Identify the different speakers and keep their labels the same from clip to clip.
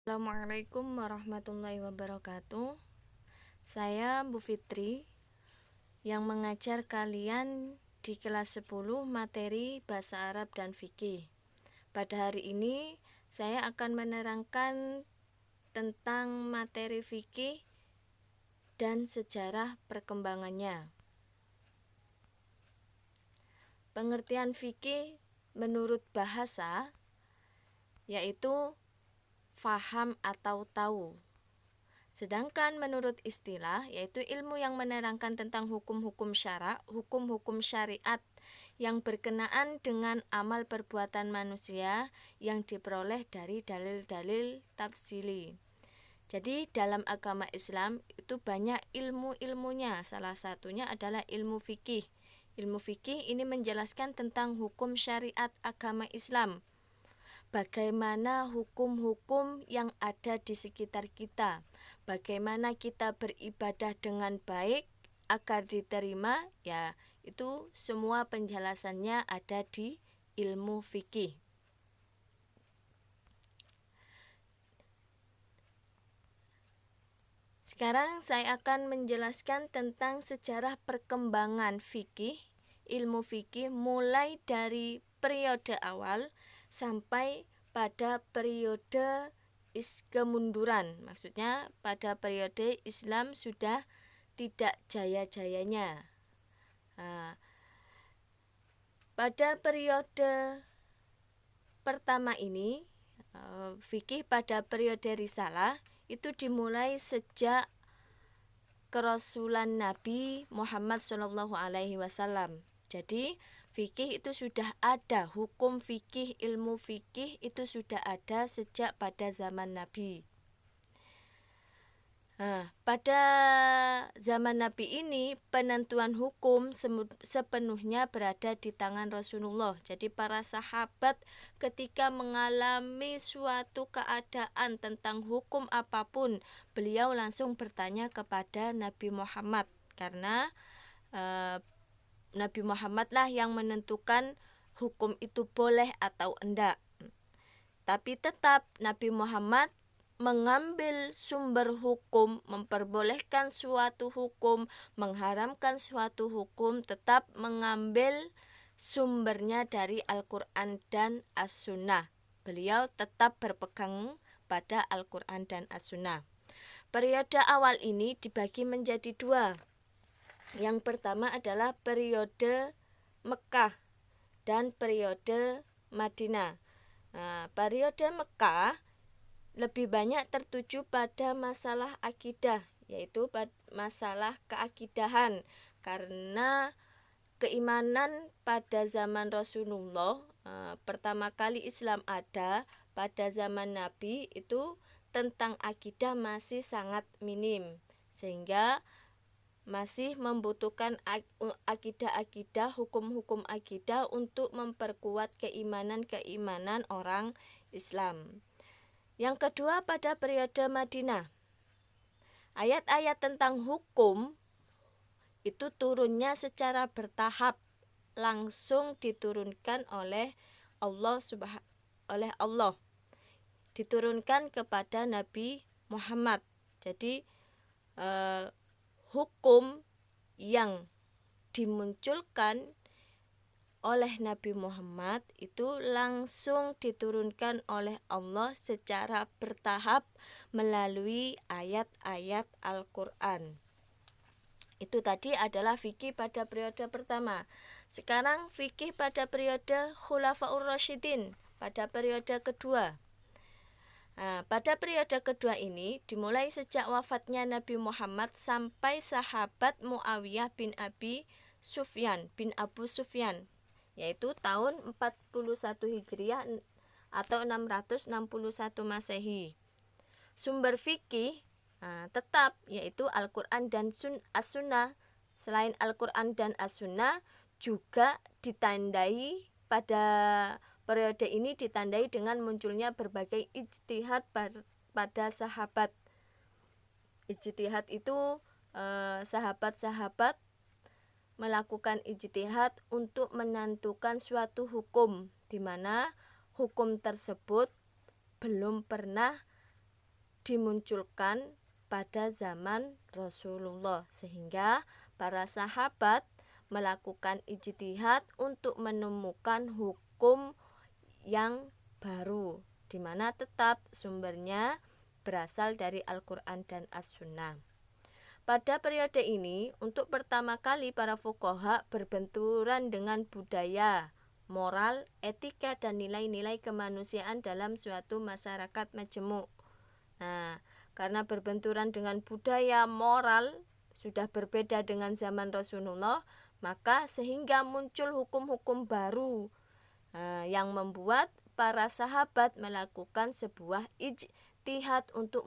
Speaker 1: Assalamualaikum warahmatullahi wabarakatuh. Saya Bu Fitri yang mengajar kalian di kelas 10 materi Bahasa Arab dan Fikih. Pada hari ini saya akan menerangkan tentang materi fikih dan sejarah perkembangannya. Pengertian fikih menurut bahasa yaitu faham atau tahu. Sedangkan menurut istilah yaitu ilmu yang menerangkan tentang hukum-hukum syara, hukum-hukum syariat yang berkenaan dengan amal perbuatan manusia yang diperoleh dari dalil-dalil tafsili. Jadi dalam agama Islam itu banyak ilmu-ilmunya. Salah satunya adalah ilmu fikih. Ilmu fikih ini menjelaskan tentang hukum syariat agama Islam. Bagaimana hukum-hukum yang ada di sekitar kita, bagaimana kita beribadah dengan baik agar diterima, ya itu semua penjelasannya ada di ilmu fikih. Sekarang saya akan menjelaskan tentang sejarah perkembangan fikih, ilmu fikih mulai dari periode awal sampai pada periode kemunduran. Maksudnya pada periode Islam sudah tidak jaya-jayanya. Nah, pada periode pertama ini, fikih pada periode risalah itu dimulai sejak kerasulan Nabi Muhammad SAW. Jadi fikih itu sudah ada, hukum fikih, ilmu fikih itu sudah ada sejak pada zaman Nabi. Pada zaman Nabi ini penentuan hukum sepenuhnya berada di tangan Rasulullah. Jadi para sahabat ketika mengalami suatu keadaan tentang hukum apapun, beliau langsung bertanya kepada Nabi Muhammad, karena Nabi Muhammad lah yang menentukan hukum itu boleh atau enggak. Tapi tetap Nabi Muhammad mengambil sumber hukum, memperbolehkan suatu hukum, mengharamkan suatu hukum, tetap mengambil sumbernya dari Al-Quran dan As-Sunnah. Beliau tetap berpegang pada Al-Quran dan As-Sunnah. Periode awal ini dibagi menjadi dua. Yang pertama adalah periode Mekah dan periode Madinah. Periode Mekah lebih banyak tertuju pada masalah akidah, yaitu masalah keakidahan, karena keimanan pada zaman Rasulullah, pertama kali Islam ada pada zaman Nabi itu tentang akidah masih sangat minim, sehingga masih membutuhkan akidah-akidah, hukum-hukum akidah untuk memperkuat keimanan-keimanan orang Islam. Yang kedua pada periode Madinah, ayat-ayat tentang hukum itu turunnya secara bertahap, langsung diturunkan oleh Allah, diturunkan kepada Nabi Muhammad. Jadi hukum yang dimunculkan oleh Nabi Muhammad itu langsung diturunkan oleh Allah secara bertahap melalui ayat-ayat Al-Quran. Itu tadi adalah fikih pada periode pertama. Sekarang fikih pada periode Khulafaur Rasyidin, pada periode kedua. Pada periode kedua ini dimulai sejak wafatnya Nabi Muhammad sampai sahabat Muawiyah bin Abu Sufyan, yaitu tahun 41 Hijriah atau 661 Masehi. Sumber fikih tetap yaitu Al-Quran dan As-Sunnah. Selain Al-Quran dan As-Sunnah juga ditandai pada periode ini ditandai dengan munculnya berbagai ijtihad pada sahabat. Ijtihad itu sahabat-sahabat melakukan ijtihad untuk menentukan suatu hukum, di mana hukum tersebut belum pernah dimunculkan pada zaman Rasulullah, sehingga para sahabat melakukan ijtihad untuk menemukan hukum yang baru, di mana tetap sumbernya berasal dari Al-Quran dan As-Sunnah. Pada periode ini, untuk pertama kali para fuqaha berbenturan dengan budaya, moral, etika, dan nilai-nilai kemanusiaan dalam suatu masyarakat majemuk. Nah, karena berbenturan dengan budaya, moral sudah berbeda dengan zaman Rasulullah, maka sehingga muncul hukum-hukum baru yang membuat para sahabat melakukan sebuah ijtihad untuk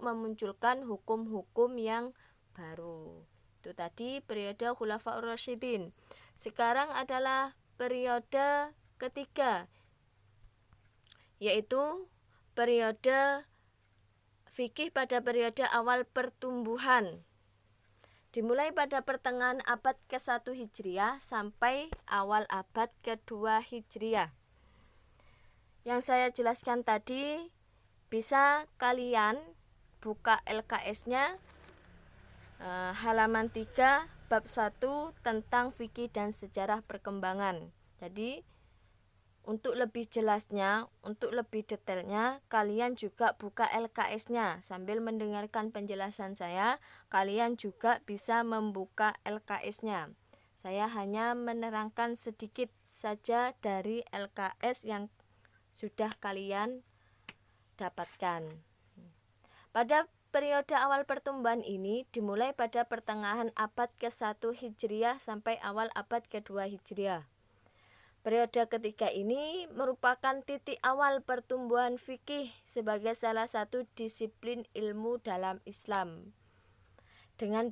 Speaker 1: memunculkan hukum-hukum yang baru. Itu tadi periode Khulafaur Rasyidin. Sekarang adalah periode ketiga, yaitu periode fikih pada periode awal pertumbuhan, dimulai pada pertengahan abad ke-1 Hijriah sampai awal abad ke-2 Hijriah. Yang saya jelaskan tadi bisa kalian buka LKS-nya halaman 3 bab 1 tentang fikih dan sejarah perkembangan. Jadi untuk lebih jelasnya, untuk lebih detailnya, kalian juga buka LKS-nya. Sambil mendengarkan penjelasan saya, kalian juga bisa membuka LKS-nya. Saya hanya menerangkan sedikit saja dari LKS yang sudah kalian dapatkan. Pada periode awal pertumbuhan ini dimulai pada pertengahan abad ke-1 Hijriah sampai awal abad ke-2 Hijriah. Periode ketiga ini merupakan titik awal pertumbuhan fikih sebagai salah satu disiplin ilmu dalam Islam. Dengan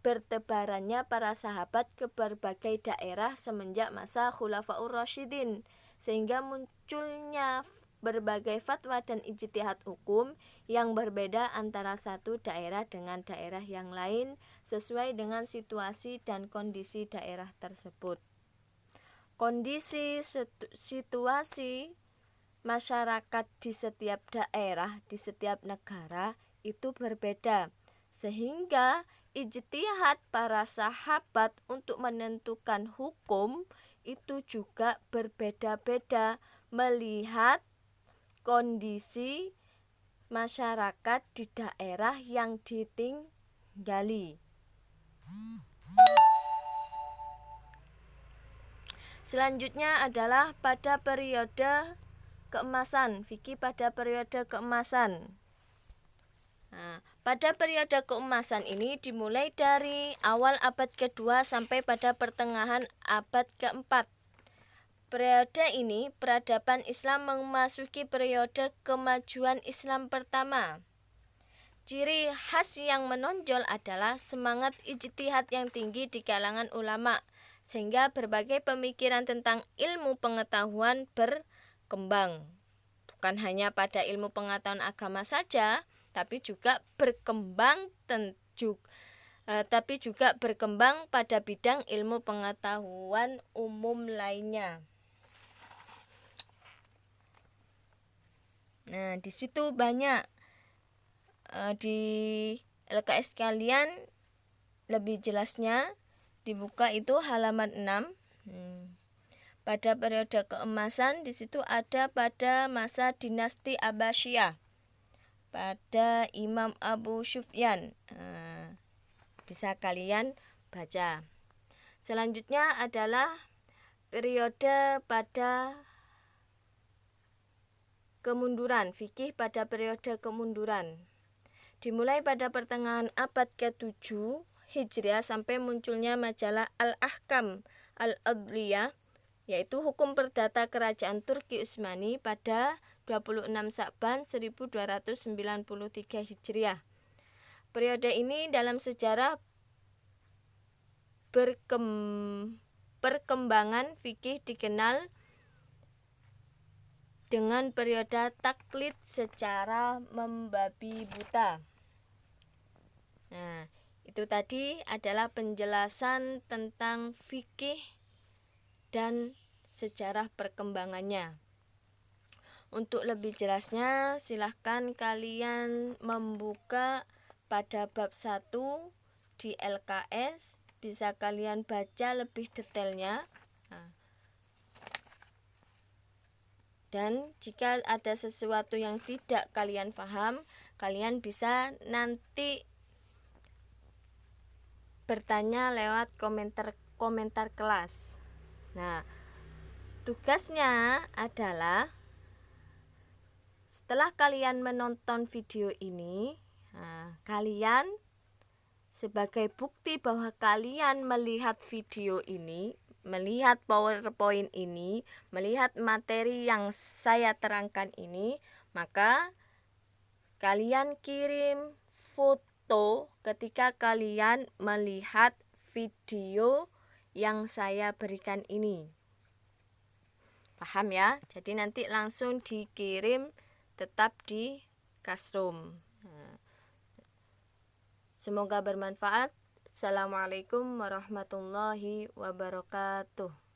Speaker 1: bertebarannya para sahabat ke berbagai daerah semenjak masa Khulafaur Rasyidin, sehingga munculnya berbagai fatwa dan ijtihad hukum yang berbeda antara satu daerah dengan daerah yang lain sesuai dengan situasi dan kondisi daerah tersebut. Kondisi situasi masyarakat di setiap daerah, di setiap negara itu berbeda, sehingga ijtihad para sahabat untuk menentukan hukum itu juga berbeda-beda melihat kondisi masyarakat di daerah yang ditinggali. Selanjutnya adalah pada periode keemasan, fikih pada periode keemasan. Pada periode keemasan ini dimulai dari awal abad ke-2 sampai pada pertengahan abad ke-4. Periode ini peradaban Islam memasuki periode kemajuan Islam pertama. Ciri khas yang menonjol adalah semangat ijtihad yang tinggi di kalangan ulama, sehingga berbagai pemikiran tentang ilmu pengetahuan berkembang. Bukan hanya pada ilmu pengetahuan agama saja, tapi juga berkembang pada bidang ilmu pengetahuan umum lainnya. Nah, di situ banyak di LKS kalian lebih jelasnya dibuka itu halaman 6. Pada periode keemasan di situ ada pada masa dinasti Abbasiyah, pada Imam Abu Sufyan. Bisa kalian baca. Selanjutnya adalah periode pada kemunduran, fikih pada periode kemunduran. Dimulai pada pertengahan abad ke-7 Hijriah sampai munculnya majalah Al-Ahkam Al-Adliyah, yaitu hukum perdata kerajaan Turki Utsmani pada 26 Sa'ban 1293 Hijriah. Periode ini dalam sejarah perkembangan fikih dikenal dengan periode taklid secara membabi buta. Nah, itu tadi adalah penjelasan tentang fikih dan sejarah perkembangannya. Untuk lebih jelasnya silahkan kalian membuka pada bab 1 di LKS, bisa kalian baca lebih detailnya. Dan jika ada sesuatu yang tidak kalian paham, kalian bisa nanti bertanya lewat komentar kelas. Nah, tugasnya adalah setelah kalian menonton video ini, kalian sebagai bukti bahwa kalian melihat video ini, melihat PowerPoint ini, melihat materi yang saya terangkan ini, maka kalian kirim foto ketika kalian melihat video yang saya berikan ini. Paham ya? Jadi nanti langsung dikirim tetap di Classroom. Semoga bermanfaat. Assalamualaikum warahmatullahi wabarakatuh.